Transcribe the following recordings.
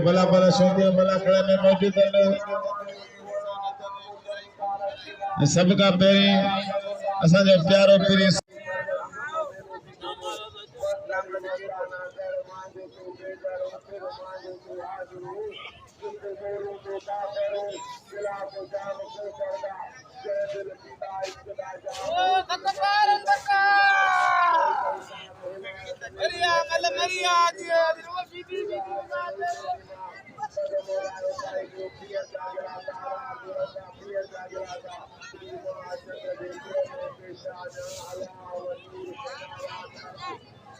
भला भला शौक़िया भला खड़ा में मौजूद हैं। सब का पहिरीं असांजो प्यारो पीरी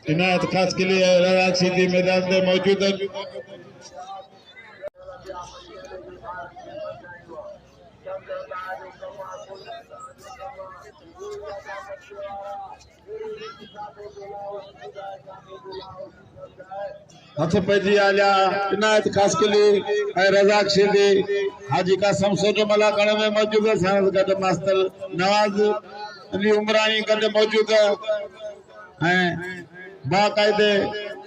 इनायत खास के लिए रज़ाक सिद्दीकी मैदान में मौजूद है। हथ पैजी आलिया इनायत खास के लिए रज़ाक सिद्दीकी हाजी कासम सोजो मला कण में मौजूद है। साथ गड मास्टर नवाज अली उमरानी गड मौजूद है। बाकायदे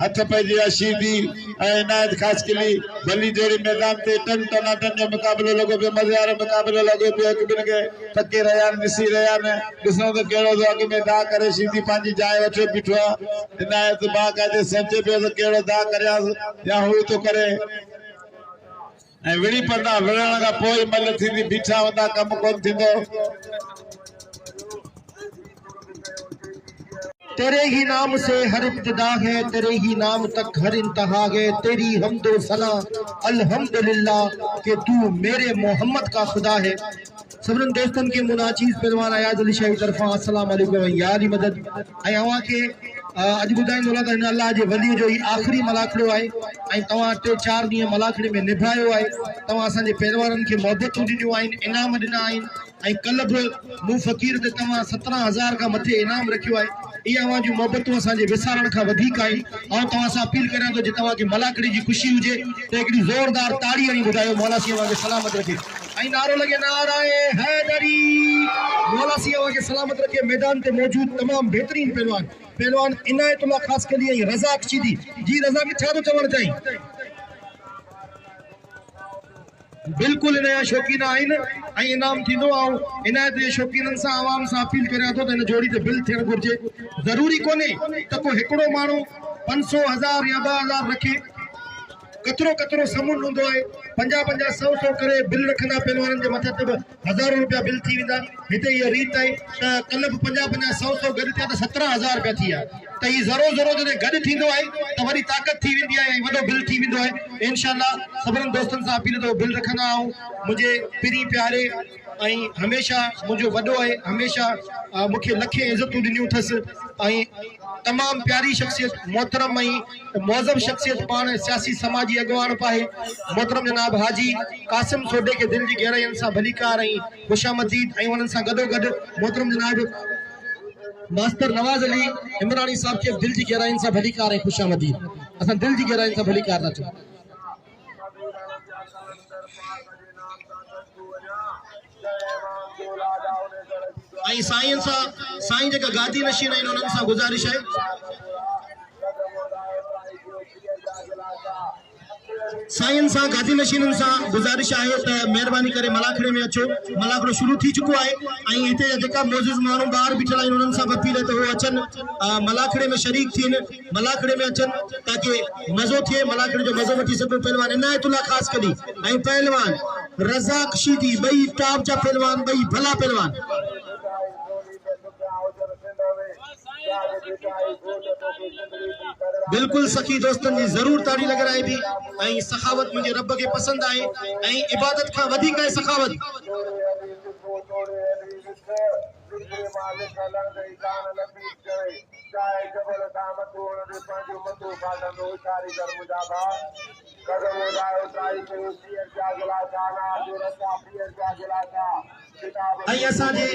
हथ पैजी आशीदी इनायत खास के लिए भली जोड़ी मैदान से टन टनाटन जो मुकाबलो लगो पे मजेदार मुकाबलो लगो पे एक बिन के थके रहा निसी रहा ने ॾिसो तो केड़ो तो अग में दा करे सीधी पांजी जाए वठे बिठो इनायत बाकायदे सोचे पे तो केड़ो दा करया या हो तो करे विड़ी पड़ना विड़ण का पोई मल थी बीठा वदा कम कोन थिंदो। तेरे ही नाम से हर इब्तिदा है, तेरे ही नाम तक हर इंतहा है। तेरी हम्दो सना अल्हम्दुलिल्लाह कि तू मेरे मोहम्मद का खुदा है। सबरन दोस्तन के मुनाचीज पहलवान अयाज अली शाही तरफा अस्सलाम वालेकुम यारी मदद आवा के अज बुधाइंदो त हिन अल्लाह जे वली जो ही आखिरी मलाखड़ो है ऐं तवां 3-4 ॾींहं मलाखड़े में निभायो है। तवां असांजे पहलवाननि खे मोहबतूं ॾिनियूं आहिनि, इनाम ॾिना आहिनि ऐं कल्ह बि मूं फ़कीर ते तव्हां 17,000 खां मथे इनाम रखियो आहे। इहा अवां जूं मोहबतूं असांजे विसारण खां वधीक आहिनि। ऐं तव्हां सां अपील करियां थो जे तव्हांखे मलाखड़ी जी ख़ुशी हुजे त हिकिड़ी ज़ोरदार ताड़ी हणी ॿुधायो मौला साईं खे सलामत रखे ऐं नारो लॻे नाराए हैदरी। मौला साईं खे सलामत रखे। मैदान ते मौजूद तमामु बहितरीन पहलवान इनायतुल्लाह खास के लिए रज़ाक सिद्दीकी जी रज़ाक छा तो चवण चाहिए बिल्कुल इनजा शौक़ीन आहिनि ऐं इनाम थींदो ऐं इनायत जे शौक़ीननि सां आवाम सां अपील करियां थो त हिन जोड़ी ते बिल थियणु घुरिजे। ज़रूरी कोन्हे त को हिकिड़ो माण्हू 500, 1000 या 2000 रखे। कतरो कतरो समुंड हूंदो आहे 50-50, 100-100 करे बिल रखंदा पहलवाननि जे मथे ते बि हज़ारों रुपया बिल थी वेंदा। हिते इहा रीत आहे त कल्ह बि 50-50, 100-100 गॾु थिया त 17,000 रुपया थी विया। त हीउ ज़रो जॾहिं गॾु थींदो आहे त वरी ताक़त थी वेंदी आहे ऐं वॾो बिल थी वेंदो आहे। इंशाअल्लाह सभिनी दोस्तनि सां अपील तो बिल रखंदा आहियूं। मुंहिंजे पिरी प्यारे ऐं हमेशह मुंहिंजो वॾो आहे, हमेशह मूंखे लखे इज़तूं ॾिनियूं अथसि ऐं तमामु प्यारी शख्सियत मोहतरम ऐं मौज़ब शख्सियत पाण सियासी समाजी अॻवान पाए मोहतरम जनाब हाजी कासिम सोडे के दिल जी गहराइयुनि सां भलीकार ऐं ख़ुशामदीद ऐं उन्हनि सां गॾोगॾु मोहतरम जनाब मास्टर नवाज अली इमरानी साहब के दिल जी गहराइयुनि सां भलीकार ऐं ख़ुशामदीद। असां दिल जी गहराइयुनि सां भलीकार था चऊं। ऐं साईं जेका गादी नशीन आहिनि उन्हनि सां गुज़ारिश आहे साईं सां गादी नशीननि सां गुज़ारिश आहे त महिरबानी करे मलाखड़े में अचो। मलाखड़ो शुरू थी चुको आहे ऐं हिते जेका मोज़िज़ माण्हू ॿाहिरि बीठल आहिनि उन्हनि सां बि अपील आहे त उहे अचनि मलाखड़े में शरीक थियनि, मलाखड़े में अचनि ताकि मज़ो थिए, मलाखड़े जो मज़ो वठी सघो। पहलवान इनायतुल्लाह खास करी ऐं पहलवान रज़ाक सिद्दीकी ॿई टॉप जा पहलवान, ॿई भला पहलवान। बिल्कुल सखी दोस्तन जी जरूर ताड़ी लगाए भी ऐं सखावत मुझे रब के पसंद आए ऐं इबादत का वधिक है सखावत। ऐं असांजे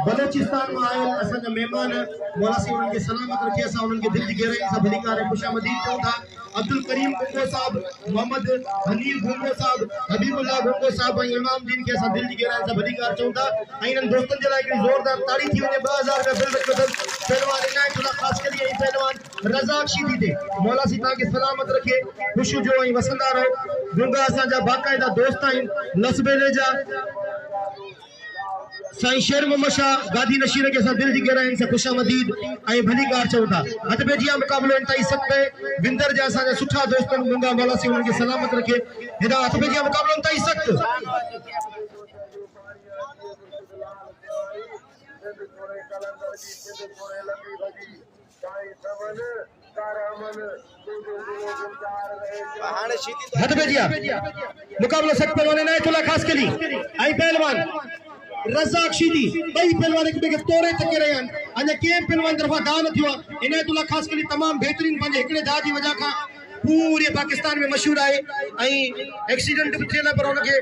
बलोचिस्तान में आयल असांजा मेहमान मौला साईं उन्हनि खे सलामत रखे असां उन्हनि खे दिल जी गहराई सां भलीकार ऐं ख़ुशामदीद चऊं था। अब्दुल करीम गुंगो साहब, मोहम्मद हनीफ गुंगो साहब, हबीबुल्लाह गुंगो साहब ऐं इमाम दीन खे असां दिल जी गहराई सां भलीकार चऊं था। ऐं इन्हनि दोस्तनि जे लाइ हिकिड़ी ज़ोरदार ताड़ी थी वञे। 2000 रुपया बिल रखियो अथनि पहलवान इनायतुल्लाह ख़ासि करे ऐं पहलवान रज़ाक शीदी ते। मौला साईं तव्हांखे सलामत रखे, ख़ुशि हुजो ऐं वसंदा रहो। गुंगा असांजा बाक़ाइदा दोस्त आहिनि लसबेले जा। साईं शेर मोहम्मद शाह गादी नशीर के साथ दिल जी गहराई से खुशामदीद ऐं भलीकार चऊं था। हथ पे जिया मुकाबलो इंतहाई सख्त है। विंदर जा असांजा सुठा दोस्त गुंगा मौला साईं उन्हनि खे सलामत रखे। हेॾा हथ पे जिया मुकाबलो इंतहाई सख्त। हथ पे जिया मुकाबलो सख्त पहलवान इनायतुल्लाह ख़ासि कली ऐं पहलवान रज़ाक शीदी बई पहलवान एक के तोड़े तके रहे हैं। अने के पहलवान तरफा दा न थियो इनायतुल्लाह ख़ासि कली तमाम बेहतरीन पंहिंजे हिकिड़े दा जी वजह खां पूरे पाकिस्तान में मशहूर है। ऐं एक्सीडेंट भी थियल पर उनके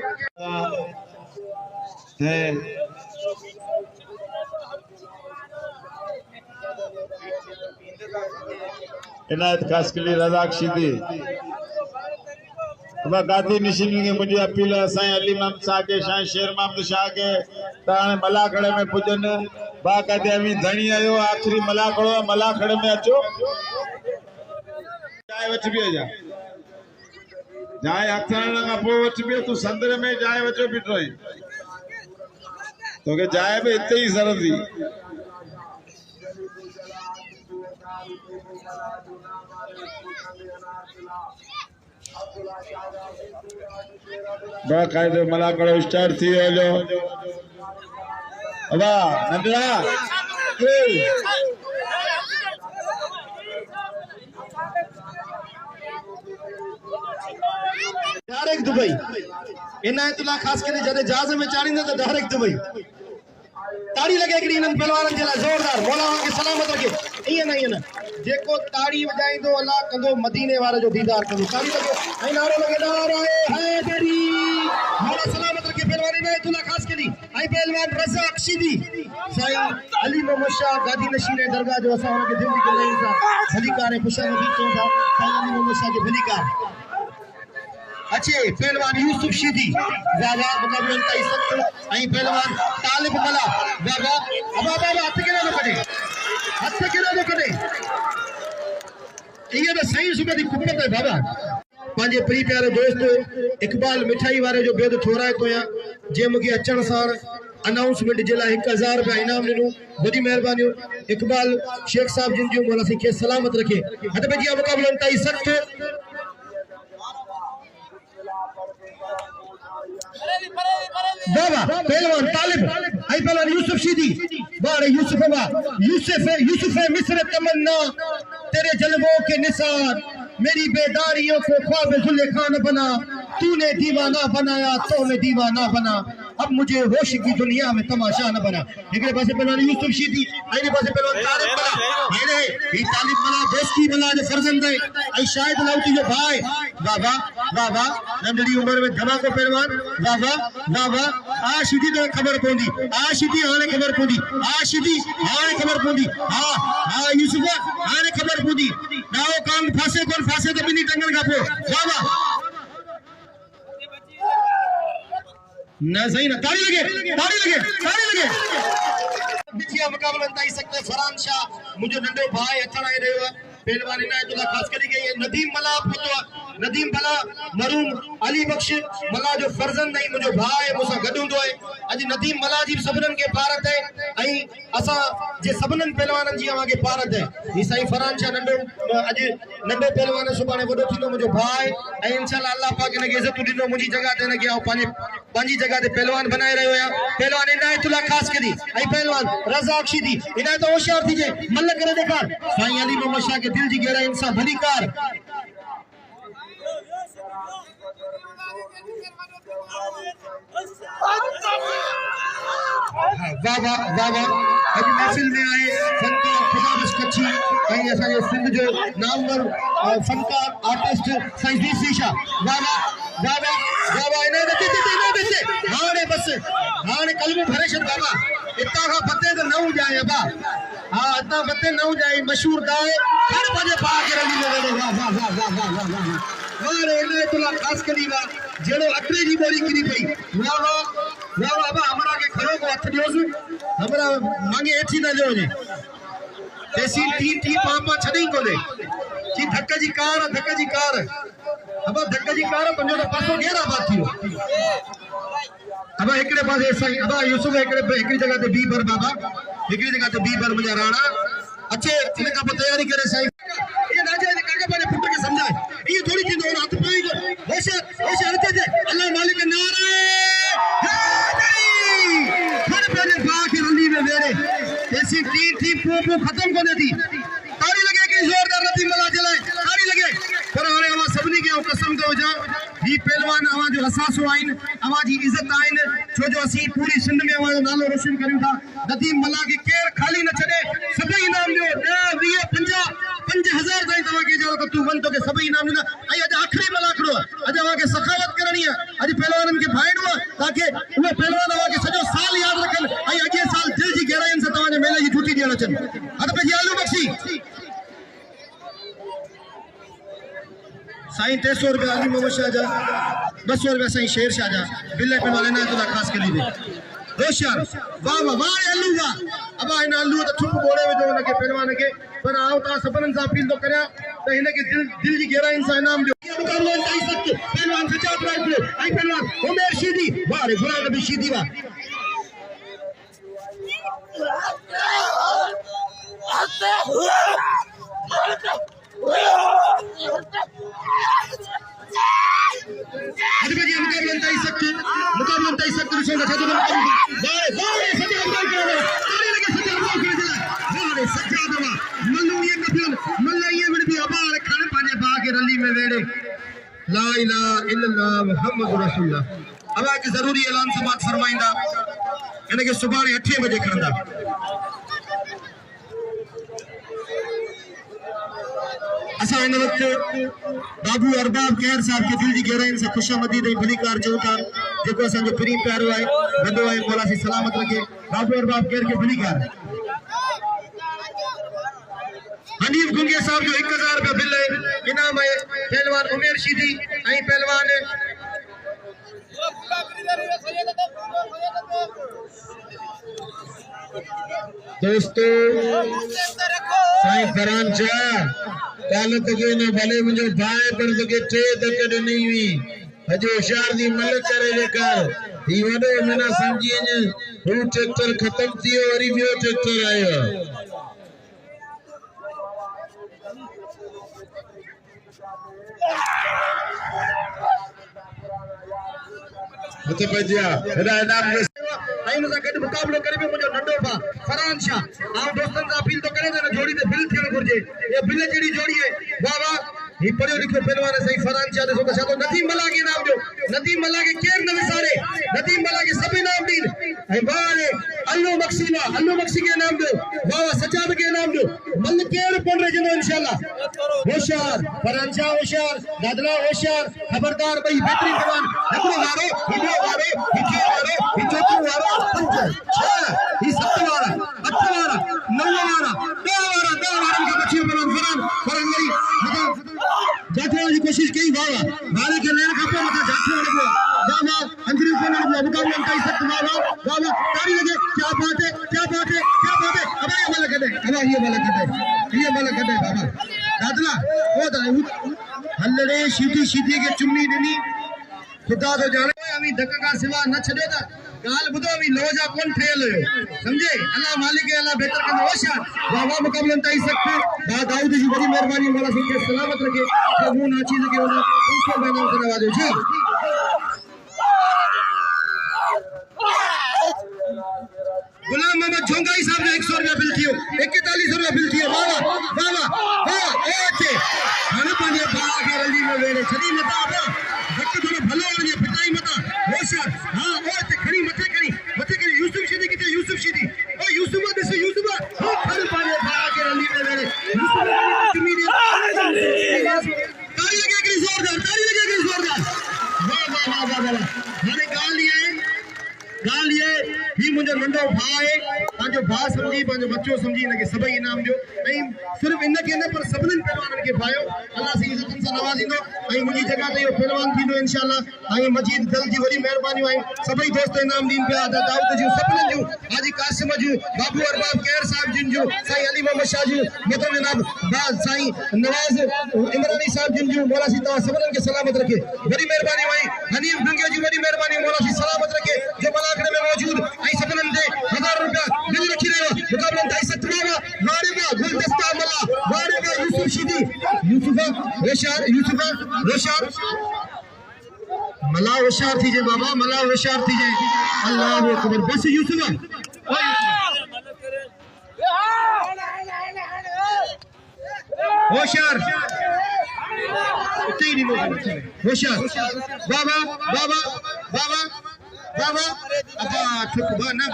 इनायत कास्कली रज़ाक शीदी अब गादी निशिनी के मुझे अपील है अली महमद शाह के शाह शेर मोहम्मद शाह के ताने मलाखड़े में पुजन बाकायदे अमी धनी आयो आखिरी मलाखड़े में अचो जाए वच भी जा जाए अखरण का पो वच भी तू संदर में जाए वचो बिठो तो के जाए भी इतने ही सरदी बाकायदे मलाकड़ो स्टार्ट थी हलो अबा नंदरा डायरेक्ट दुबई इनायतुल्लाह ख़ासि करे जॾहिं जहाज़ में चाढ़ींदा त डायरेक्ट दुबई। ताड़ी लगे हिकिड़ी इन्हनि पहलवाननि जे लाइ ज़ोरदार। मौला उन्हनि खे सलामत रखे। ईअं न जेको ताड़ी वॼाईंदो अल्लाह कंदो मदीने वारे जो दीदार कंदो। ताड़ी लगे ऐं नारो लगे नारो हैदरी। मौला सलामत रखे पहलवान इनायतुल्लाह ख़ासि कली ऐं पहलवान रज़ाक शीदी साईं अली मोहम्मद शाह गादी नशीर दरगाह जो असां हुनखे दिल जी गहराई सां भलीकार ऐं ख़ुशामदीद चऊं था। साईं अली मोहम्मद शाह खे भलीकार। अच्छे पहलवान यूसुफ शीदी बाबा मुकाबलो इंतहाई सख्त ऐं पहलवान तालिब मला बाबा अबा बाबा हथ केड़ा न कढे इहे त सही सुबह दी कुपत है बाबा। पंहिंजे प्री प्यारे दोस्त इकबाल मिठाई वारे जो बेद थोराए तो या जे मूंखे अचण साण अनाउंसमेंट जे लाइ 1000 रुपया इनाम ॾिनो। वॾी महिरबानी इकबाल शेख साहब जिन जो मौला साईं खे सलामत रखे। हथ पे जिया मुकाबलो इंतहाई सख्त। बाबा पहलवान तालिब आई पहलवान यूसुफ शीदी बारे यूसुफ है मिस्र तमन्ना तेरे जलवों के निसार मेरी बेदारियों को ख्वाब जुलेखा न बना तूने दीवाना बनाया तो मैं दीवाना बना अब मुझे होश की दुनिया में तमाशा न बना। एक पासे पहलवान यूसुफ शीदी आइने पासे पहलवान तालिब मला आइने ई तालिब मला दोस्ती मला जो फर्जंद है आई शायद लाउती जो भाई बाबा बाबा नंढड़ी उम्र में धमाको पहलवान बाबा बाबा आ शीदी तो खबर पौंदी आ शीदी हाने खबर पौंदी आ शीदी हाने खबर पौंदी हां हां यूसुफ हाने खबर पौंदी नाओ काम फासे कोन फासे तो बिनी टंगन का पो बाबा ना सही ना ताड़ी लगे बिछिया मुकाबला इंतहाई सकते फरहान शाह मुझे नंढो भाई अचण आई रहियो आहे। पहलवान इनायतुल्लाह ख़ासि करे के नदीम मला पुतो नदीम भला मरूम अली बख्श मला जो फर्जंद नहीं मुझे भाई मुसा गड हुंदो है। अज नदीम मला जी सबनन के पारत है आई असा जे सबनन पहलवानन जी आगे पारत है। ई साईं फरहान शाह नंढो अज नंढो पहलवान सुबाने वडो थींदो मुझो भाई आई इंशाल्लाह अल्लाह पाक ने इज्जत ॾिनो मुंजी जगह ते न के पंहिंजी जगह ते पहलवान बनाए रहियो आहे। पहलवान इनायतुल्लाह ख़ासि करी आई पहलवान रज़ाक शीदी इनायत होशियार थी जे मल करे ॾेखार साईं अली मोहम्मद शाह के दिल जी गहराई सां भलीकार। बाबा बाबा अज महफिल में आए फनकार खुदाबख्श कच्छी कहीं असांजे सिंध जो नामवर फनकार आर्टिस्ट साईं डीसी शाह बाबा बाबा बाबा इन्हें हाणे बस हाँ कलमू भरे छॾ बाबा इतना का पते तो न जाए अबा हाँ इतना पते न जाए मशहूर गाए हर बजे पा के रली में वेड़े वाह वाह वाह वाह वाह वाह वाह वाह इने तुला खास करी वाह जेड़ो अटरे जी बोली करी पई वाह वाह वाह वाह अबा हमरा के खरो को हथ दियोस हमरा मांगे एठी न जो जे देसी टी पापा छडई कोले जी धक्का जी कार अब धक्का जी कार पंजो तो पासो घेरा बात थियो अब एकड़े पासे सही अब यूसुफ एकड़ी जगह ते बी पर बाबा एकड़ी जगह ते बी पर मुजा राणा अच्छे इन का तैयारी करे सही ये राजा ने काका पाने पुट के समझाए ये थोड़ी चीज और हाथ पाई होश हरते थे अल्लाह मालिक नारे हर पहले बाकी रंदी में वेरे ऐसी टी पो खत्म कर देती तारी लगे कि जोरदार रती मला जलाए तारी लगे पर हाणे अवा सबनी के कसम तो जा ही पहलवान अवा जो हसासो आइन अवा जी इज्जत आइन छो जो असी पूरी सिंध में अवा नालो रोशन करियो था नदीम मला के केर खाली न छड़े सभई इनाम दियो 20 50 5000 ताई तवा के जाओ तो तू वन तो के सभई इनाम दिना आई आज आखिरी मलाकड़ो आज अवा के सखावत करनी है आज पहलवानन के भाईडो ताकि वो पहलवान अवा के सजो साल याद रखन आई अगे साल दिल जी गहराइन से तवा ने मेले जी छुट्टी दियण अचन अद पे जी आलू बख्शी साईं 300 रुपया अली मोहम्मद शाह जा 200 रुपया साईं शेर शाह जा बिल्ले पे वाले ना तो खास कर दी रोशन वाह वाह वाह अल्लू वाह अब इन अल्लू तो छुप बोले में जो उनके पहलवान के पर आओ ता सबन सा अपील तो करया तो इने के दिल जी गहरा इंसान इनाम जो मुकाबला ताई सख्त पहलवान सजाद राइफल आई पहलवान उमेर शीदी वाह रे गुलाम नबी शीदी वाह अरे जी मुकाबला ताई सख्त रुशन का छतो वाह वाह सजाद राइफल तारी लगे सजाद राइफल वाह रे सजाद वाह मल्लू ये कपिल मल्ला ये भी अबार खाने पाने बा के रली में वेड़े ला इलाहा इल्लल्लाह मुहम्मद रसूलुल्लाह अब एक जरूरी ऐलान समात फरमाइंदा यानी कि सुबह 8 बजे खड़ंदा असा इन वक्त बाबू अरबाब कहर साहब के दिल जी गहराइन से खुशामदीद भली कार चौथा जो असा जो प्रीम प्यारो है बंदो है मौला सी सलामत रखे बाबू अरबाब कहर के भली कार हनीफ गुंगे साहब जो 1000 रुपया बिल है इनाम है पहलवान उमेर शीदी आई पहलवान दोस्तों साईं फरान शाह काल तक ने भले मुझे भाई पर तक टे तक नहीं हुई अजो होशियार दी मल करे लेकर ही वडो मना समझी ने वो ट्रैक्टर खत्म थियो वरी बियो ट्रैक्टर आयो मते पजिया एदा इनाम आइन सा गड मुकाबलो करे में मुझे नंडो बा फरान शाह आ दोस्तन सा अपील तो करे ना जोड़ी ते बिल थियण घुरजे ये बिल जेडी जोड़ी है वाह वाह ही पढ़ियो लिखियो पहलवान सही फरान शाह दे सो तो नदीम मला के नाम जो नदीम मला के केर न विसारे नदीम मला के सभी नाम दीन ए बारे अल्लू मक्सी के नाम दो वाह सजाद के नाम दो मल केर पड़ रे जनो इंशाल्लाह होशियार फरान शाह होशियार दादला होशियार खबरदार भाई बेहतरीन जवान हकरो मारो हिडो मारो हिके मारो हिचोतु मारो पंच छह ही सत्त वाला अठ वाला नौ वाला दो वाला के बच्चे फरान मेरी जाते की कोशिश की वाह मारे के लेन का मत जाते वाला वाह अंदर को ना मुकाबला कर सकते वाह तारी लगे क्या बात है अब ये वाला कदे बाबा दादला ओ हल्ले शीधी के चुम्मी देनी खुदा तो जाने अभी धक्का का सिवा न छड़े था गाल बुदो अभी लोजा कौन ठेल समझे अल्लाह मालिक है अल्लाह बेहतर के होशियार वाह मुकाबला ताई सकते दाऊद जी बड़ी मेहरबानी वाला सिंह सलामत रखे तो वो ना चीज के उन्हें उनको बैनर करवा दो जी गुलाम मोहम्मद झोंगाई साहब ने 100 रुपया बिल थियो 41 रुपया बिल थियो वाह ओचे खाना पानी बा के रली में वेरे छड़ी मता आपा धक्के थोड़ा भलो वाली पिटाई मता होशियार हां ओचे खड़ी मथे करी यूसुफ शीदी की यूसुफ शीदी ओ यूसुफ खाना पानी बा के रली में वेरे ताली लगे जोरदार वाह हमारे गाल ही मुझे नंढो भाउ है पंहिंजो भाउ समझी पंहिंजो बच्चो समझी इनके सभई इनाम ॾियो ऐं सिर्फ़ इनके न पर सभिनीनि पहलवाननि खे भायो अल्लाह सी इज़तनि सां नवाज़ींदो ऐं मुंहिंजी जगह ते इहो पहलवान थींदो इंशाअल्लाह ऐं मजीद दिल जी वॾी महिरबानियूं आहिनि सभई दोस्त इनाम ॾींदा पिया दाऊद जूं सभिनीनि जूं हाजी कासिम जूं बाबू अरबाब कैर साहिब जिन जूं साईं अली मोहम्मद शाह जूं मतलब जनाब साईं नवाज़ इमरानी साहिब जिन जूं मौला सी तव्हां सभिनीनि खे सलामत रखे वॾी महिरबानी आई हनीफ गंगे जी वॾी महिरबानी मौला सी सलामत रखे जो मलाखड़े में मौजूद ऐं सभिनीनि ते 1000 रुपया दिल रखी रहियो मुक़ाबलनि ताईं सतनावा वारेगा गुलदस्ता मला वारेगा यूसुफ शीदी यूसुफा होशियार मला होशियार थी जे बाबा मला होशियार थी जे अल्लाह अकबर बस यूसुफा होशियार होशियार बाबा बाबा बाबा बाबा अबा ठुक बा ना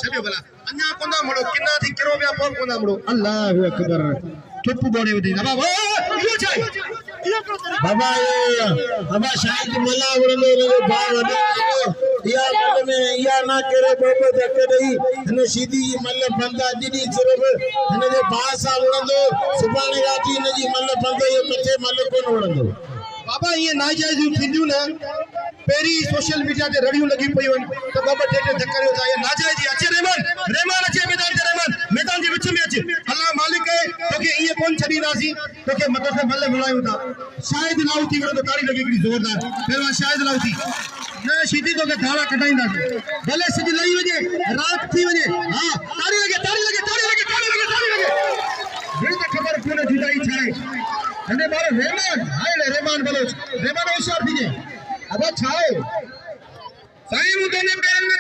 छबे भला अन्या कोना मड़ो किना थी करो बिया पोल कोना मड़ो अल्लाह अकबर ठुक बोड़े वदी बाबा यो छाई बाबा ये बाबा शायद मला वड़लो रे बा वडे या मल में या ना करे बाबा धके दई ने सीधी मल बंदा दीदी सिर्फ ने जे भाषा वड़ंदो सुभाणे राती ने जी मल बंदो ये मथे मल कोन वड़ंदो बाबा ये नाजायज थींदियूं न पेरी सोशल मीडिया ते रड़ियूं लगी पयूं तो बाबा टेटे धक्करियो था ये नाजायज अचे रहमान अचे मैदान जे विच में अचे अल्लाह मालिक है तोके ये कोन छडींदासी तोके मदद से मल मिलायूं था शायद लाउती वड़ो तो ताड़ी लगे हिकिड़ी जोरदार पहलवान शायद लाउती न सीधी तोके धाड़ा कटाईंदासी भले सिज लही वजे रात थी वजे हां ताड़ी लगे बिल त खबर कोने जुदाई छाए अने मारे रहमान बलोच रहमान होशियार थी जे अब छाए साईं मुदने पैरन में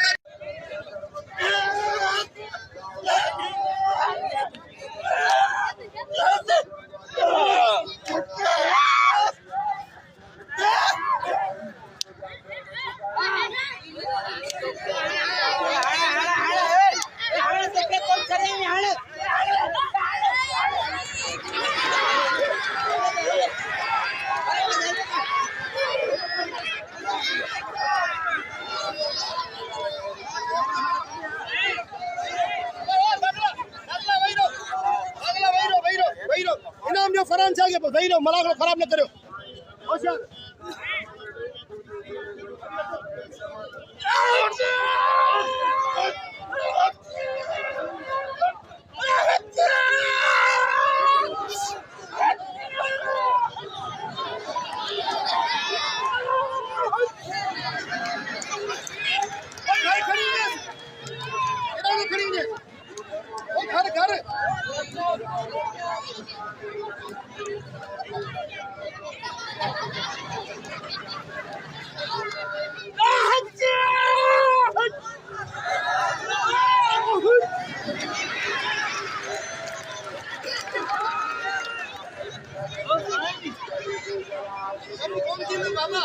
इनाम जो फरान चाहिए वही रहो मलाक खराब न करो बाबा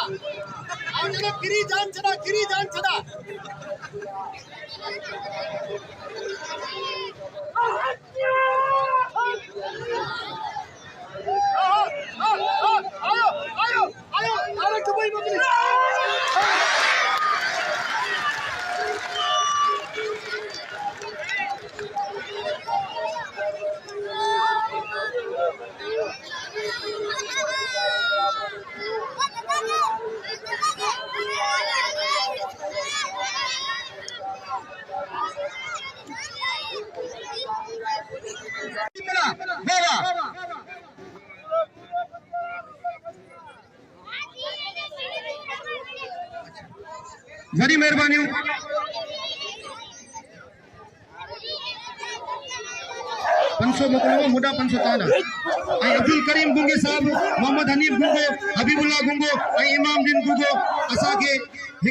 आओ चलो गिरी जान चढ़ा आयो दुबई मगली बड़ी मेहरबानी 500 मोकलो मुडा 500 ताना अब्दुल करीम गुंगे साहब मोहम्मद हनीफ गुंगो हबीबुल्लाह गुंगो इमाम दिन गुंगो असा के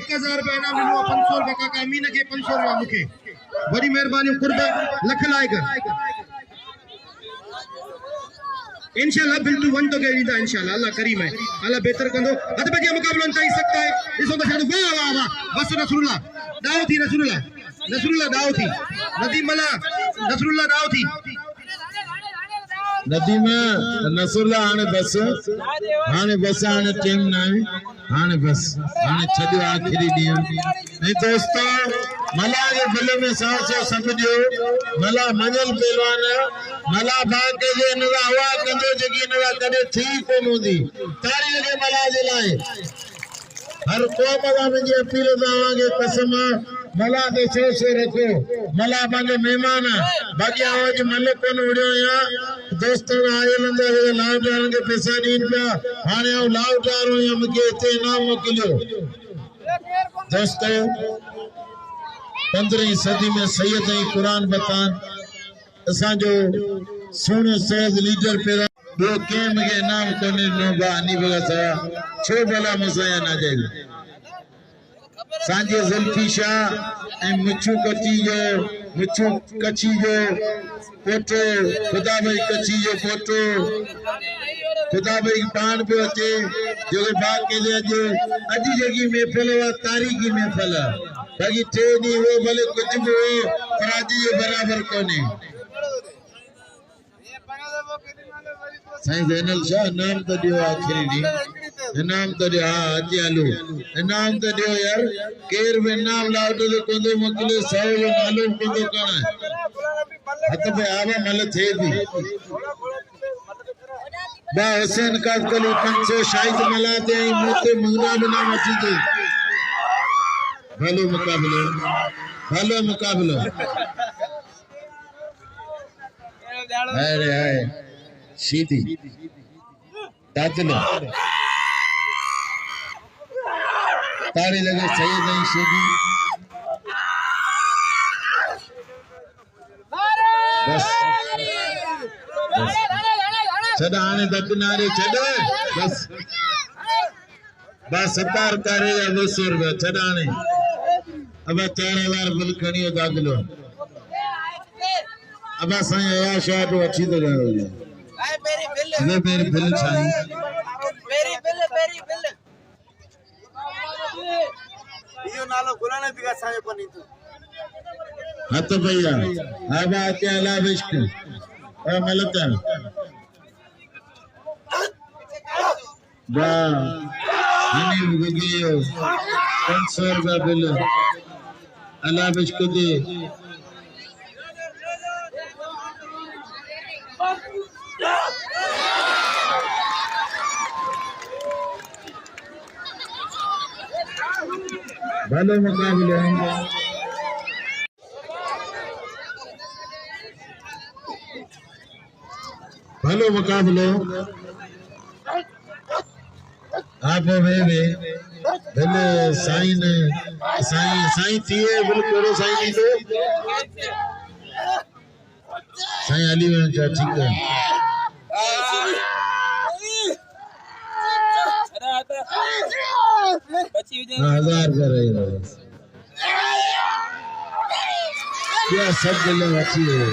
1000 रुपया इनाम मिलो 500 रुपया काका अमीन के 500 रुपया मुखे बड़ी मेहरबानी कुर्ब लख लायक इंशाल्लाह बिल तू वन तो के ईंदा इंशाल्लाह अल्लाह करीम है अल्लाह बेहतर कंदो हद बजे मुकाबलो तई सकता है इसो तो शायद वाह वाह वाह बस रसूलुल्लाह दाऊती रसूलुल्लाह दाऊती नदीम मला रसूलुल्लाह दाऊती नदीम नसूरल्लाह हाने बस हाने टाइम ना हाने बस हाने छॾियो आखिरी ॾींहुं ऐं दोस्तों मला के बिल में से सब जो मला मंजल पहलवान मला भाग के जे नवा हवा कंदो जगी नवा कदे थी कोन हुंदी तारी के मला जे लाए हर क़ौम का मुझे अपील दावांगे कसम मला के से रखो मला मांगे मेहमान बाकी आज मल कोन उड़ियो या दोस्तों आयल अंदर लाउटार के पैसा दीन पे हाने लाउटार या मुझे इते नाम मोकिलियो दोस्तों 15वीं सदी में सैयद कुरान बतान असा जो सोनो सैयद लीडर पैदा दो के मुझे नाम कोने नो बानी बगा सा छो भला मसाया ना जाए सांजे जुल्फी शाह ए मुचू कची जो फोटो खुदा भाई कची जो फोटो खुदा भाई पान पे अचे जो बात के लिए जो अजी जगी महफिल वा तारीखी महफिल बाकी टे नहीं वो भले कुछ भी हो फराजी के बराबर कोने साईं ज़ैनुल शाह नाम तो दियो आखिरी दी नाम तो दियो हाँ अची हलो नाम तो दियो यार केर में नाम लाउटो तो कोंदो मोकिले सौ जो मालूम कोंदो कण हथ पे आवा मल थे भी बा हुसैन काकली 500 शाहिद मलाते आई मोते मंगना बिना मची थे भलो मुकाबलो अरे हाय सीधी दातलो तारी लगे सही नहीं सीधी बस छड़ा आने दतनारे छड़ा बस सतार करेगा 200 रुपया छड़ा आने अब 4000 बिल खणियो दाखलो अब साईं आया शाह तो अच्छी तो गयो मेरी बिल छाई मेरी बिल यो नालो गुलाने बिगा सायो कोनी तू हत भैया अब आके अला बिश्क और मलता बा हनी गयो 500 रुपया बिल अला बिश्क दे भलो मुकाबले भलो मुकाबलो आप वे भले साईं थिए बिल कोड़ो साईं दी तो साईं अली में क्या ठीक है हजार कर रही है क्या सब दिलों अच्छी है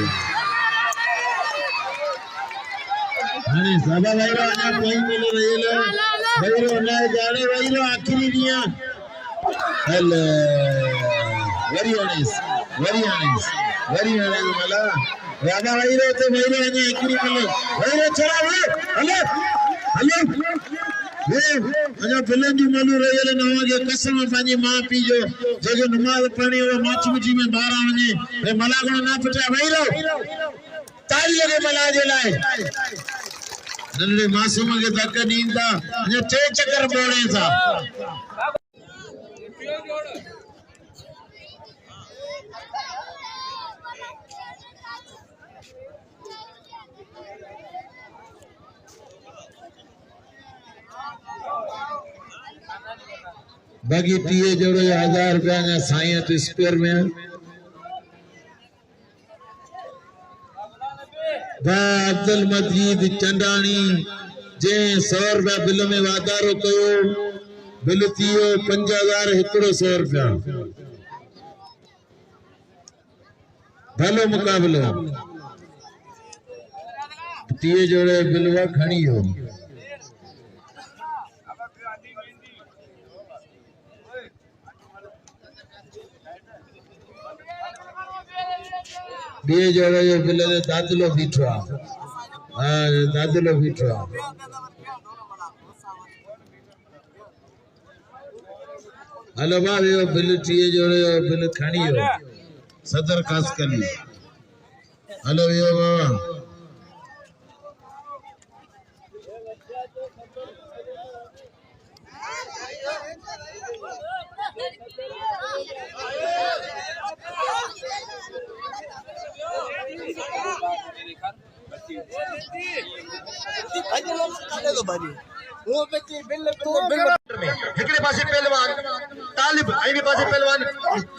अरे सादा भाईरो ना कोई मिल रही है भाईरो ना जाने भाईरो आखिरी दिया हेलो वेरी ऑनेस्ट मला राधा भाईरो तो भाईरो ने आखिरी मिले भाईरो चला हेलो अजा फिल्म जी मालू रही नवा के कसम पानी मां पी जो जगह नमाज पढ़ी वो माच मुची में बाहर वने रे मला को ना पटा भाईरो ताली लगे मला जे लाए नन्हे मासूम के धक्का दींदा अजा 3 चक्कर बोले था बाकी टीए जोड़ो 1000 रुपया ना साईं तो स्पेयर में बा अब्दुल मजीद चंडानी जे 100 रुपया बिल में वाधारो कयो बिल थियो 5000 एकड़ो 100 रुपया भलो मुकाबलो टीए जोड़े बिल वा खणी हो दिए जोड़े जो बिल दे दादलो बीठा दादलो बीठा हलो भाई यो बिल टीए जोड़े यो बिल खणी यो सदर खास कली हलो यो बाबा हिकड़े पासे पहलवान तालिब आईने पासे पहलवान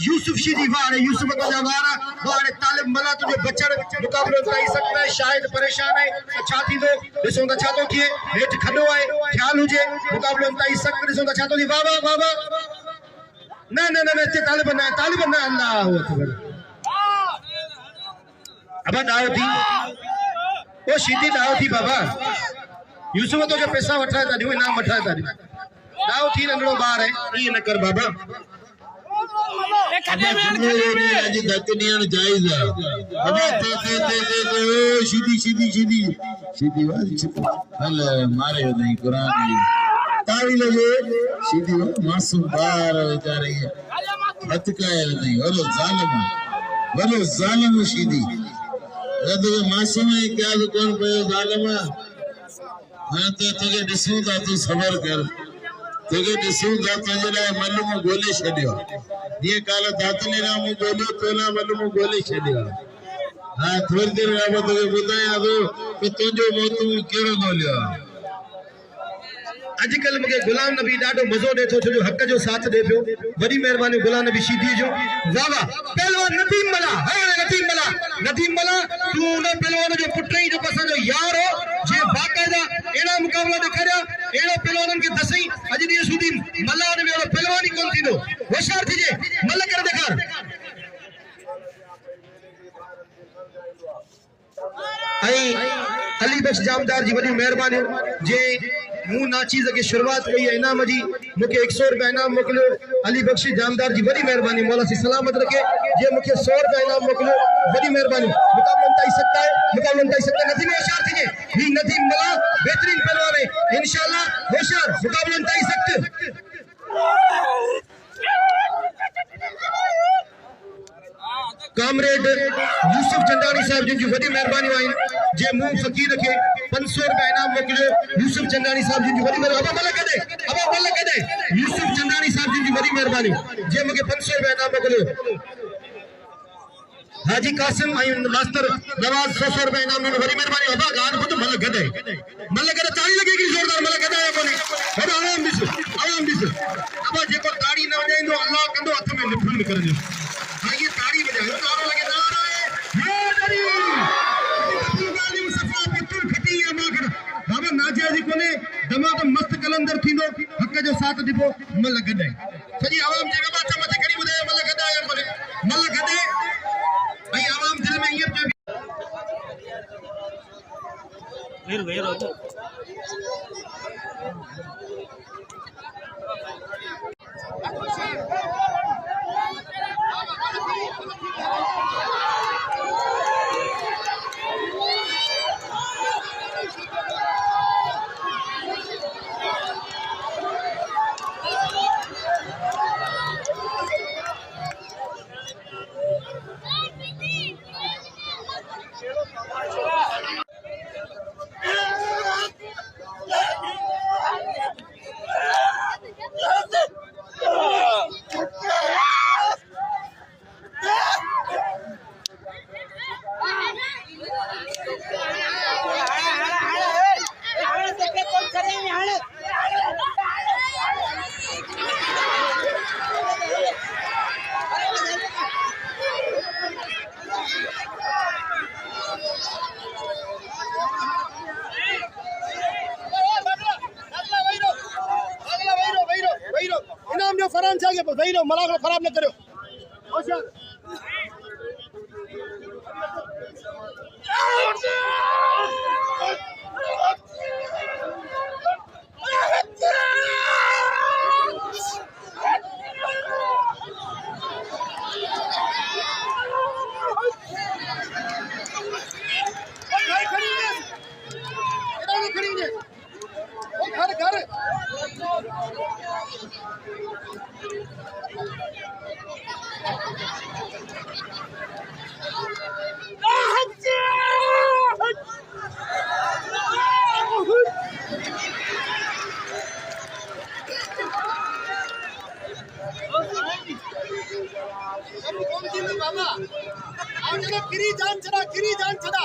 यूसुफ शीदी वारे यूसुफ का वारा वारे तालिब मला तुझे बचड़ मुकाबलो कराई सकता है शायद परेशान है अच्छा थी दो दिसो ता छातो किए हेठ खडो है ख्याल हुजे मुकाबलो कराई सकता दिसो ता छातो दी वाह वाह वाह वाह ना ना ना ते तालिब ना अल्लाह अकबर अब दाव थी ओ शीदी दाव थी बाबा यूसुफ तो जो पैसा वठाया था दियो इनाम वठाया था दाव थी नंढड़ो बार है ये न कर बाबा आज दकनियन जायज है अबे ते सीधी वाली हल मारे नहीं कुरान की ताली लगे सीधी मासूम बार बेचारे हथ का नहीं बोलो जालिम सीधी जब मासूम है क्या कौन पे जालिम हाँ तो तुझे दिसूं था तू सबर कर तुझे दिसूं था तुझे लाए मल्लू में गोली छड़ियो ये काला दातली राम गोली तोला मल्लू में गोली छड़ियो हाँ थोड़ी देर बाद तुझे बताया तो कि तुझे मौत में केड़ो गोलियो अजकल मुझे गुलाम नबी डाडो मजो दे थो जो हक जो साथ दे पियो बड़ी मेहरबानी गुलाम नबी शीदी जो वाह वाह पहलवान नदीम मला तू न पहलवान जो पुट ही जो पसंद जो यार हो जे बाकायदा एड़ा मुकाबला दिखाया एड़ो पहलवान के दसई अज दी सुदी मला ने एड़ो पहलवान ही कोन थींदो होशियार थी जे मल कर देखा आई अली बख्श जामदार जी वडी मेहरबानी जे मु नाचीज के शुरुआत कई है इनाम जी मुके 100 रुपया इनाम मोकलो अली बख्श जामदार जी वडी मेहरबानी मौला सी सलामत रखे जे मुके 100 रुपया इनाम मोकलो वडी मेहरबानी मुकाबला ताई सकता है नदीम होशियार थी जे ही नदीम मला बेहतरीन पहलवान है इंशाल्लाह होशियार मुकाबला ताई सकते कामरेड यूसुफ चंदानी साहब जिनकी वडी मेहरबानी आई जे मुंह फकीर रखे 500 रुपया इनाम मोकलो यूसुफ चंदानी साहब जिनकी वडी मेहरबानी अब मलक दे यूसुफ चंदानी साहब जिनकी वडी मेहरबानी जे मुके 500 रुपया इनाम मोकलो हाजी कासिम आई मास्टर नवाज 100 रुपया इनाम में वडी मेहरबानी अब गान को तो मलक दे ताली लगेगी जोरदार मलक दे कोनी अब आराम दिस अब जेको ताड़ी न वजाइंदो अल्लाह कंदो हथ में लिफुल करजो हां ये ताड़ी बजाओ नारो लगे नारे ये दरी गालिम सफा पितुल खटी या मागर बाबा नाजाजी कोने दमाद मस्त कलंदर थींदो हक जो साथ दिबो मलक दे सजी आवाम जे बाबा चमच करी बुधाए मलक दे आई आवाम दिल में ये वेर फरान चाहिए वही रहो मला खराब न करो घर बाबा आओ चलो गिरी जान चढ़ा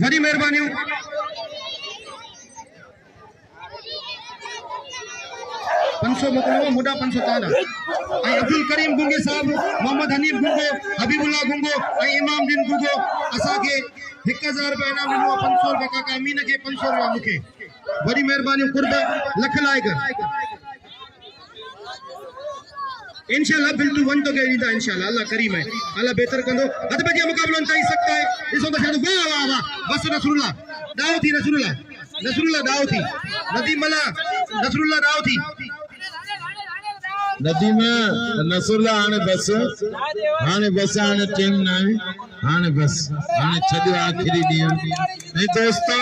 वरी मेहरबानी 500 मोकिलियो मुडा 500 ताना ऐं अब्दुल करीम गुंगे साहब मोहम्मद हनीफ गुंगो हबीबुल्लाह गुंगो ऐं इमाम दिन गुंगो असांखे 1000 रुपया इनाम ॾिनो 500 रुपया काका अमीन खे 500 रुपया मूंखे वरी मेहरबानी कुर्ब लख लाए कर इंशाल्लाह बिल्टू वन तो के ॾींदा इंशाल्लाह अल्लाह करीम है अल्लाह बेहतर कंदो हद पे जो मुकाबलो चई सकता है ॾिसो त शायद वाह वाह वाह बस रसूलुल्लाह दाव थी रसूलुल्लाह दाव थी नदीम अला रसूलुल्लाह दाव थी नदीम नसरुल्लाह हाणे बस हाणे टीम ना हाणे बस हाणे छॾियो आखिरी ॾींहुं ऐं दोस्तो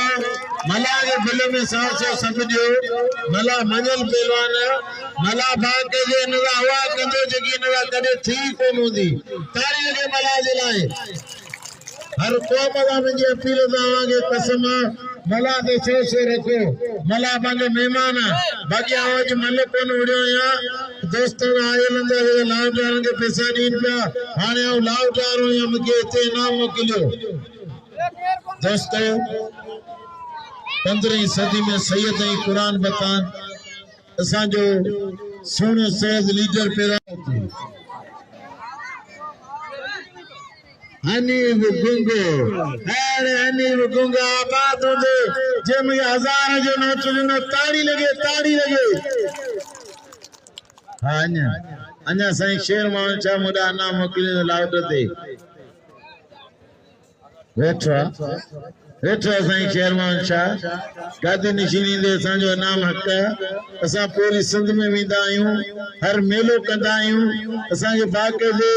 मला जे बिल में 100 सब ॾियो मला मजल पहलवान मला भाग के जे नवा हवा कंदो जेकी नवा कदे थी कोन हूंदी तारीख़ के मला जे लाए हर क़ौम दा मुंहिंजी अपील तव्हांखे कसम मला ते से रखो मला पंहिंजो महिमान बाक़ी आवाज मल कोन उड़ियो या दोस्तन आयल अंदर लाउटारन के पैसा ॾीन पिया हाणे आऊं लाउटारो या मूंखे हिते इनाम मोकिलियो दोस्तो 15वीं सदी में सैयद ऐं क़ुरान बतान असांजो सोनो सहज लीडर पैदा हनीफ गुंगो अरे हनीफ गुंगा आबाद होंदे जे मुझे 1000 जो नोट ॾिनो ताड़ी लगे हाँ अञा साईं शेर मोहन शाह मुडा नाम मोकिलियो लाउट ते वेठो साईं शेर मोहन शाह गादी निशीनी दे असांजो नाम हक़ असां पूरी सिंध में वेंदा आहियूं हर मेलो कंदा आहियूं असांखे बाक़ाइदे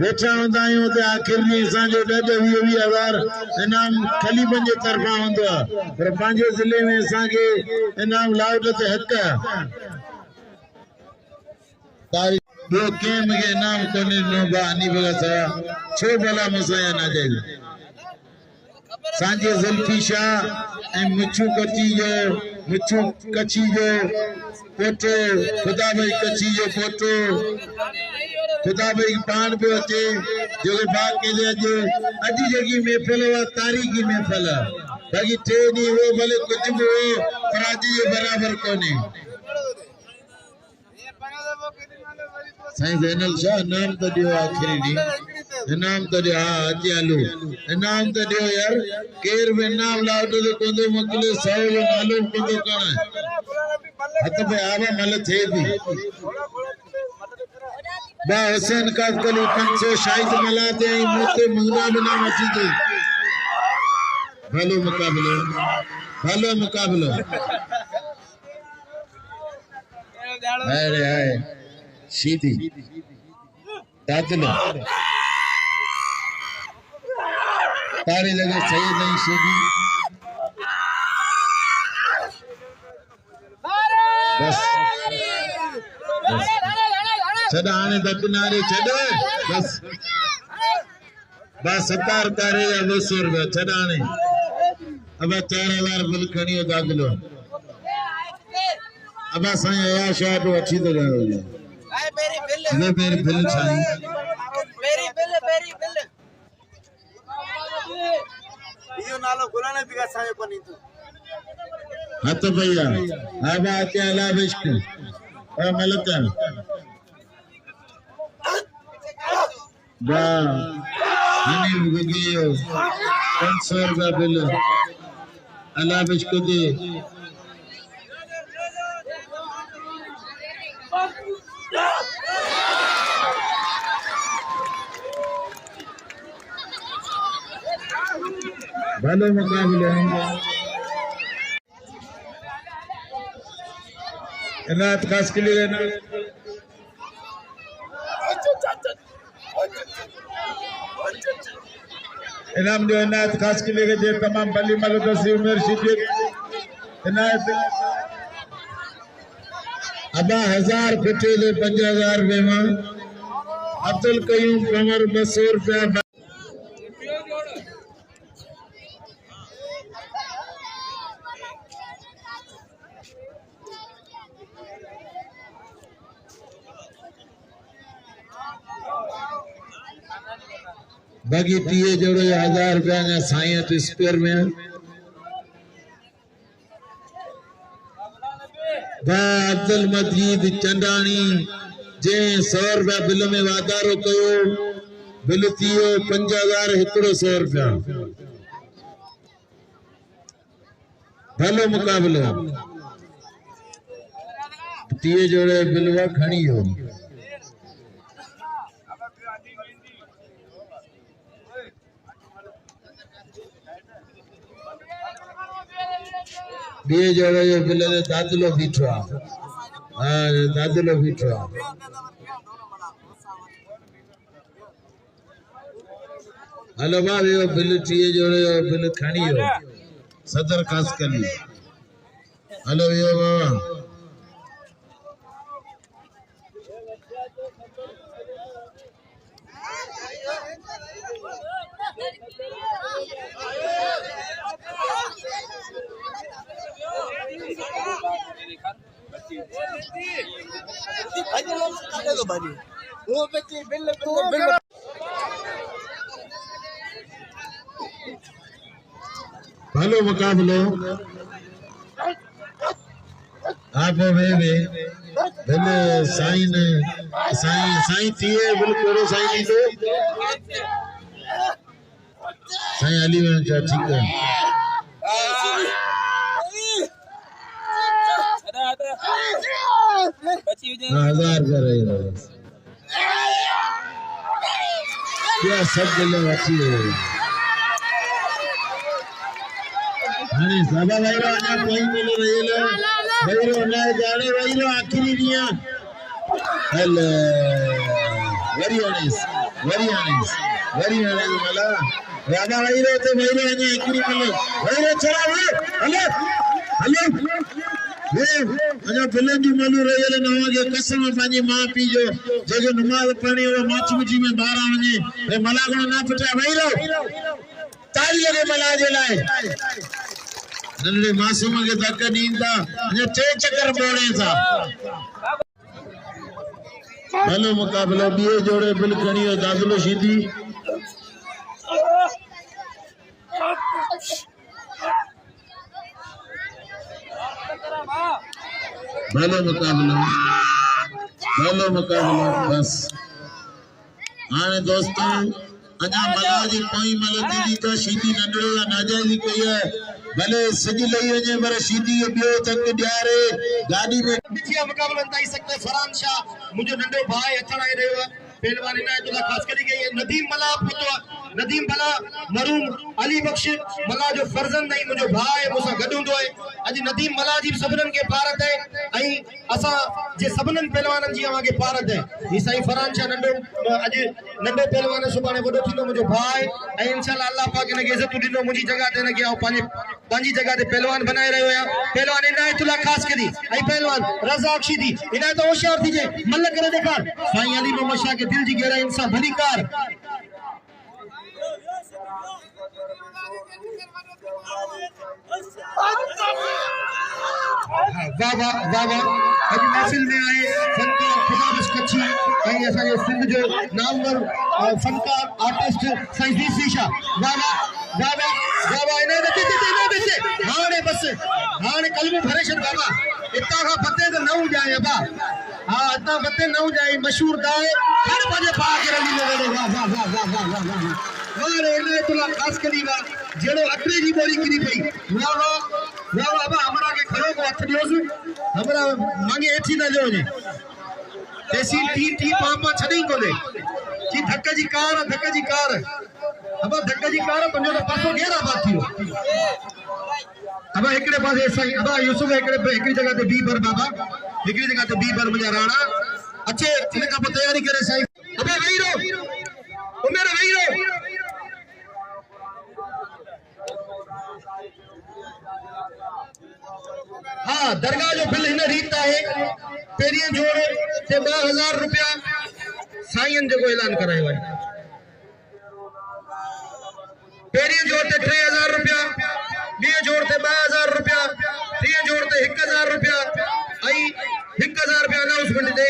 वेठा हूंदा आहियूं त आख़िर में असांजो 10-20 इनाम ख़लीफ़नि जे तरफ़ां हूंदो आहे पर पंहिंजे ज़िले में असांखे इनाम लाउट ते हक़ आहे ॿियो कंहिं मूंखे इनाम कोन्हे ॾिनो हनीफ खां सवाइ छो भला मूंसां या नाजाइज़ सांझे ज़ुल्फी शाह ऐं मुछू कच्छी जो पोटो खुदा भाई कच्छी जो पोटो खुदा भाई पान पियो अचे जो बाक़ी अॼु जेकी महफ़िल हुआ तारीख़ी महफ़िल बाक़ी 3 ॾींहं हो भले कुझु बि हो पर अॼु जे बराबरि कोन्हे साईं ज़ैनल शाह इनाम तो दियो आखिरी ॾींहुं इनाम तो दियो हाँ अची हलो इनाम तो दियो यार केर में इनाम लाउट ते कोंदो मोकिले 100 जो मालूम कोंदो करण हथ पे आवा मल थे भी बा हुसैन काकली 500 शाहिद मलाते मुते मंगना बिना मची थी भलो मुकाबलो अरे हाय सीधी दादलो तारी लगे सही नहीं सीधी बस छड़ आने तक नारे छड़ बस बस 70 तारे या 200 रुपया छड़ आने अब 4000 बिल खणियो दादलो अब साईं या शायद अच्छी तो जाओ मेरी बिल ले मेरी बिल छाई मेरी बिल इयो नालो गुलाने बिगा सायो कोनी तू हाथ भैया अब आके अला बिश्क और मलता बा हनी गुगियो 500 रुपया बिल अला बिश्क दे भले मुकाबले इनायत खास के लिए ना इनाम जो इनायत खास के लिए जो तमाम बली मलदसी उमेर शिदत इनायत अबा 1000 पटेल 5000 बेमा अब्दुल कयूम कमर 200 रुपया बाकी टीए जोड़ो 1000 रुपया ने साइट स्क्वायर में अब्दुल मजीद चंदानी जे 100 रुपया बिल में वाधारो कयो बिल थियो 5000 एकड़ो 100 रुपया भलो मुकाबलो टीए जोड़े बिलवा खणी हो बे जोड़े जो बिल ने दादलो बीठो हां दादलो बीठो हेलो भाई वो बिल टीए जोड़े जो बिल खणी हो सदर खास कली हेलो यो बाबा वो बच्चे बिल भलो मुकाबलो आप वे भले साइन साइन साइन थिए बिल कोड़ो साइन दी दो साइन अली में क्या ठीक है 1000 कर रहे हो क्या सब दिल अच्छी है अरे सभा भाईरो ना कोई मिल रही है भाईरो ना जाने भाईरो आखिरी दिया हेलो वेरी ऑनेस्ट मला राधा भाईरो तो भाईरो ने आखिरी मिले भाईरो चला हेलो ये अजा फिल्म जी मालू रही नवा के कसम पानी मां पी जो जगह नमाज पढ़नी वो माच मुजी में 12 वने रे मला को ना पटा भाईरो ताली लगे मला जे लाए नन्हे मासूम के धक दींदा अजा 3 चक्कर बोड़े था भलो मुकाबला बिए जोड़े बिल खणियो दादलो सीधी भलो मुकाबला बस आने दोस्तों अजा मलाजी कोई मल दीदी तो सीधी नंडड़ो या नाजायजी कोई है भले सजी लई वने पर सीधी बियो तक ड्यारे गाड़ी में बिथिया मुकाबला ताई सकते फरहान शाह मुझे नंडो भाई अथड़ा रहियो पहलवान ना तो खास करी के नदीम मलाप तो नदीम भला मरूम अली बख्श मला जो फर्जंद नहीं मुझे भाई मुसा गडुंदो है आज नदीम मला जी सबनन के पारत है आई असा जे सबनन पहलवानन जी आगे पारत है ई साईं फरान शाह नंडो आज नंडो पहलवान सुबाने वडो थींदो मुझो भाई आई इंशाल्लाह अल्लाह पाक ने इज्जत दिनो मुजी जगह ते न गया पांजी जगह ते पहलवान बनाए रहो या पहलवान इनायतुल्लाह खास कदी आई पहलवान रजा अक्षी दी इनायत होशियार थी जे मल करे देखा साईं अली मोहम्मद शाह के दिल जी गहरा इंसान भली कार वाह वाह वाह वाह अज महफिल में आए फनकार खुदाबख्श कच्छी ऐं असांजे सिंध जो नामवर फनकार आर्टिस्ट साईं वीसी शाह वाह वाह वाह वाह वाह वाह इन्हें देते हाणे बस हाणे कलमो भरे छॾ बाबा इतां खां फते त न जाए बा हां इतां फते न जाए मशहूर गाए हर पंहिंजे पा के रली में वेठो वाह वाह वाह वाह वाह वाह वाह हाणे इनायतुल्लाह खास करी वाह जेड़ो अटरे जी बोली किरी पई वाह वाह वाह वाह बा हमरा के खड़ो को हथ दियोस हमरा मांगे एठी न जो ने तेसी टी पापा छड़ी कोने जी धक्का जी कार अब धक्का जी कार पंजो तो पासो घेरा बात थियो अब एकड़े पासे साईं अब यूसुफ एकड़ी जगह ते बी पर बाबा एकड़ी जगह ते बी पर मुजा राणा अच्छे इन का तैयारी करे साईं अब वही रो ओ मेरे वही रो हाँ दरगाह जो बिल हिन रीत है पेरियन जोड़ से 2000 रुपया साईं जो ऐलान करायो है पेरियन जोड़ से 3000 रुपया बे जोड़ से 2000 रुपया टी जोड़ से 1000 रुपया आई 1000 रुपया अनाउंसमेंट दे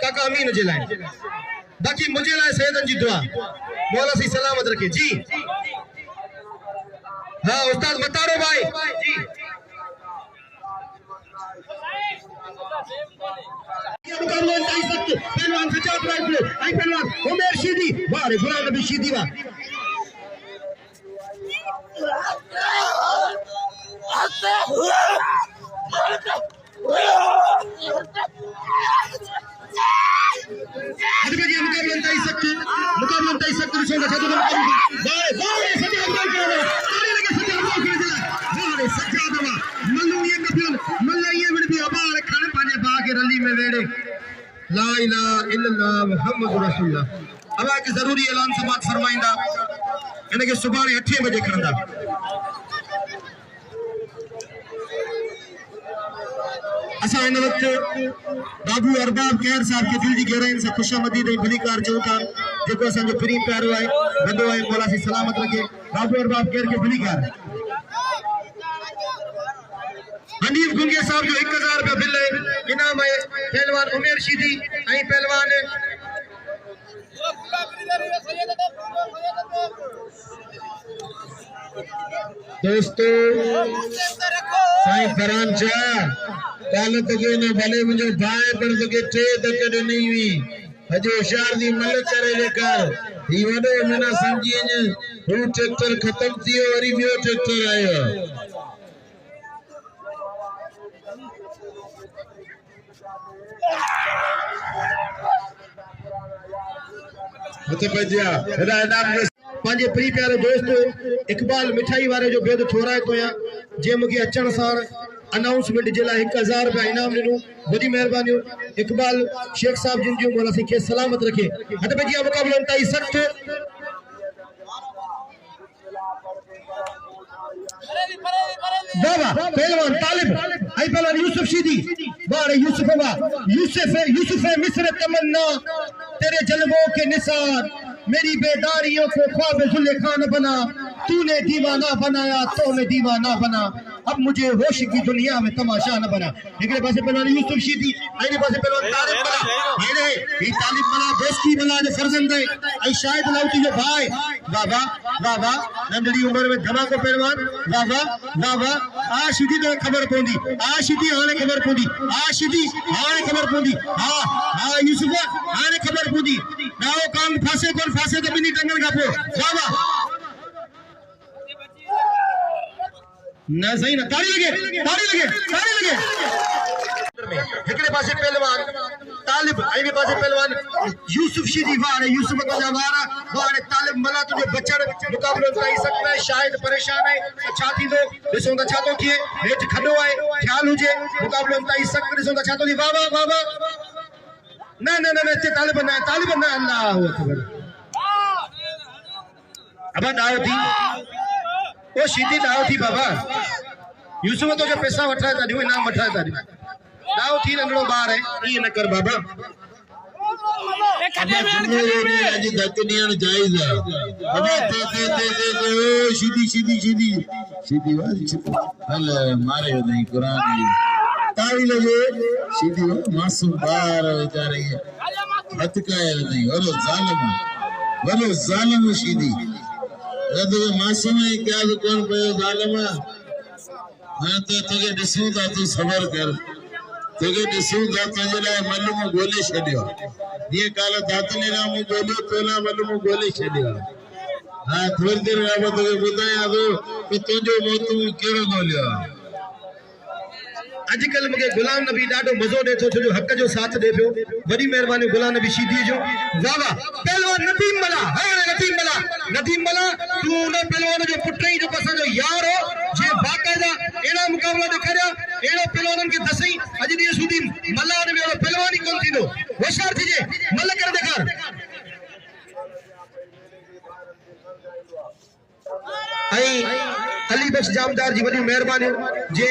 काका अमीन जे लाइन बाकी मुझे लाए सैयदन जी दुआ मौला सी सलामत रखे जी हाँ उस्ताद मतारो भाई जी पहलवान सजाद राइफल आई पहलवान उमेर शीदी वाह रे गुलाम नबी शीदी वाह अरे जी मुकाबला तय सकते रिशों का सजाद वाह वाह सजाद राइफल ताली लगे सजाद राइफल वाह रे सजाद वाह मल्लू ये कपिल मल्ला ये भी अबार खाने पाने बा के रली में वेड़े ला इलाहा इल्लल्लाह मुहम्मद रसूलुल्लाह अब एक जरूरी ऐलान समाज फरमाइंदा यानी कि सुबह 8 बजे करंदा असा इन वक्त बाबू अरबाब कहर साहब के दिल जी गहराइन से खुशामदीद भली कार चौथा जो असा जो प्री प्यारो है वडो है मौला सी सलामत रखे बाबू अरबाब कहर के भली कार हनीफ गुंगे साहब जो 1000 रुपया बिल है इनाम है पहलवान उमेर शीदी आई पहलवान दोस्तों साईं फरान शाह काल तके न भले मुझे भाई पर तके 3 तक नहीं हुई हजो होशियार दी मल करे लेकर ही वडो मना समझी न वो ट्रैक्टर खत्म थियो वरी बियो ट्रैक्टर आयो पांजे प्री प्यारे दोस्त इकबाल मिठाई वाले जो बेद थोड़ा तो या जे मुके अचण सार अनाउंसमेंट जिला 1000 रुपया इनाम दिनो बड़ी मेहरबानी इकबाल शेख साहब जिन जो मौला सी के सलामत रखे हट पे जी मुकाबला ताई सख्त बाबा पहलवान तालिब आई पहलवान यूसुफ शीदी बारे यूसुफ मिस्र तमन्ना तेरे जलवों के निसार मेरी बेदारियों को ख्वाब जुलेखा न बना तूने दीवाना बनाया तो मैं दीवाना बना अब मुझे होश की दुनिया में तमाशा न बना एकरे पासे पहलवान यूसुफ शीदी आइने पासे पहलवान तालिब बना आइने ई तालिब बना दोस्ती बना जो फर्जंद है आई शायद लाउती जो भाई बाबा बाबा नंदड़ी उम्र में धमाको पहलवान बाबा बाबा आ शीदी तो खबर पोंदी आ शीदी हाने खबर पोंदी आ शीदी हाने खबर पोंदी हां हां यूसुफ हाने खबर पोंदी नाओ काम फासे तो बिनी टंगन का पो बाबा ना सही ना ताली लगे एकरे पासे पहलवान तालिब आईने पासे पहलवान यूसुफ शीदी वारे यूसुफ को जवारा वारे तालिब मला तुझे बचड़ मुकाबलो ताई सकता है शायद परेशान है अच्छा थी दो दिसो दा छातो थिए हेठ खडो है ख्याल हुजे मुकाबलो ताई सकता दिसो दा छातो थी वाह वाह वाह वाह ना ना ना ते तालिब ना अल्लाह अकबर अब दाव थी ओ शीदी दाव थी बाबा यूसुफ तो जो पैसा वठा था दियो इनाम वठा था दाव थी नंढड़ो बार है ये न कर बाबा अबे आज गतनियन जायज है अबे ते सीधी वाली हल मारे नहीं कुरान ताली लगे सीधी मासूम बार बेचारे हथ का नहीं और जालिम सीधी जब मासूम है क्या कौन पे जालिम हां तो तुझे दिसू था तू सबर कर तुझे दिसू था तुझे लाइ मलम गोले छडियो ये काल दातली राम गोले तोला मलम गोले छडियो हां थोड़ी देर में तुझे बुधाया तो कि तुझो मौत केड़ो गोलियो आजकल मुझे गुलाम नबी डाडो मजो दे तो जो हक जो साथ दे पियो बड़ी मेहरबानी गुलाम नबी शीदी जो वाह वाह पहलवान नदीम मला तू ना पहलवान जो पुटई जो पसंद जो यार हो जे बाकायदा एड़ा मुकाबला दिखाया एड़ो पहलवान के दसई अज दी सुदी मला ने में पहलवानी कोन थींदो होशियार थी जे मल कर दिखार आई अली बख्श जामदार जी बड़ी मेहरबानी जे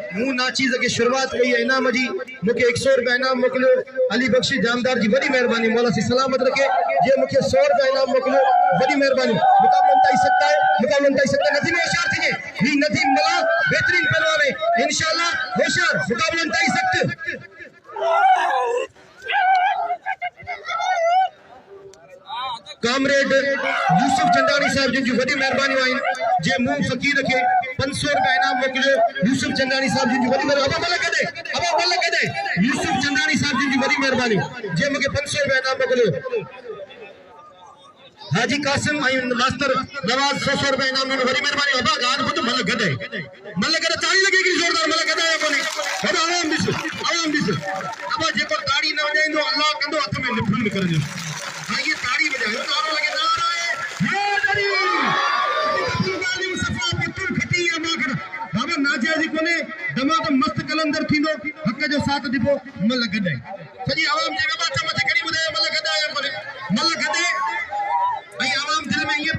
मुंह नाचीज के शुरुआत कई है इनाम जी मुके 100 रुपया इनाम मोकलो अली बख्श जामदार जी बड़ी मेहरबानी मौला सी सलामत रखे जे मुके 100 रुपया इनाम मोकलो बड़ी मेहरबानी मुकाबला ताई सकता है नदीम होशियार थी ही नदीम मला बेहतरीन पहलवान है इंशाल्लाह होशियार मुकाबला ताई सकते कामरेड यूसुफ चंदानी साहब जिनकी बड़ी मेहरबानी आई जे मुंह फकीर के 500 रुपया इनाम मोकलो यूसुफ चंदानी साहब जिनकी बड़ी मेहरबानी अब मल कदे यूसुफ चंदानी साहब जिनकी बड़ी मेहरबानी जे मुके 500 रुपया इनाम मोकलो हाजी कासिम आई मास्टर नवाज 100 रुपया इनाम में बड़ी मेहरबानी अब गान को तो मल कदे ताली लगेगी जोरदार मल कदे कोनी अब आराम दिस अब जे को ताड़ी न वजाइंदो अल्लाह कंदो हथ में लिफुल कर दो हां ये ताड़ी बजायो नारो लगे नारा है गाली सफा पितुल खटी या मागर बाबा नाजायज कोने दमाद मस्त कलंदर थींदो हक जो साथ दिबो मल गदे सजी आवाम जे बाबा चमच करी बुधायो मल गदा या कोने मल गदे आई आवाम दिल में ये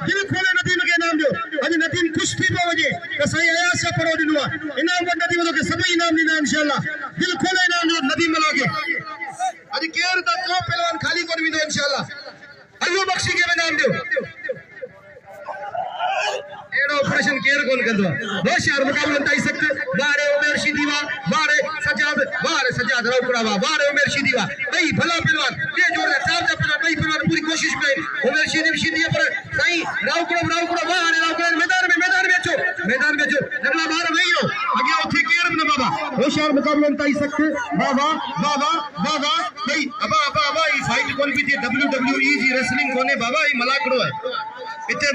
दिल खोले नदीम के नाम जो अज नदीम खुश थी पो वजे त सही आया से परो दिनुआ इनाम बंदा दी के सब इनाम दी इंशाल्लाह दिल खोले इनाम जो नदीम मला के अज केर ता को पहलवान खाली कोन विदो इंशाल्लाह अल्लाह बख्शी के नाम दो एड़ो ऑपरेशन केर कोन कंदो होशियार मुकाबला ताई सकते बारे उमेर शीदीवा बारे सजाद राउकड़ावा बारे उमेर शीदीवा भाई भला पहलवान ये जोड़ चार पहलवान भाई पहलवान पूरी कोशिश में उमेर शीदी पर सही राउकड़ो बारे मैदान में जो अगला बार वही हो आगे उठे केर न बाबा होशियार मुकाबला ताई सकते वाह भाई अबा ई फाइट कोन भी थी WWE जी रेसलिंग कोने बाबा ई मलाकड़ो है इते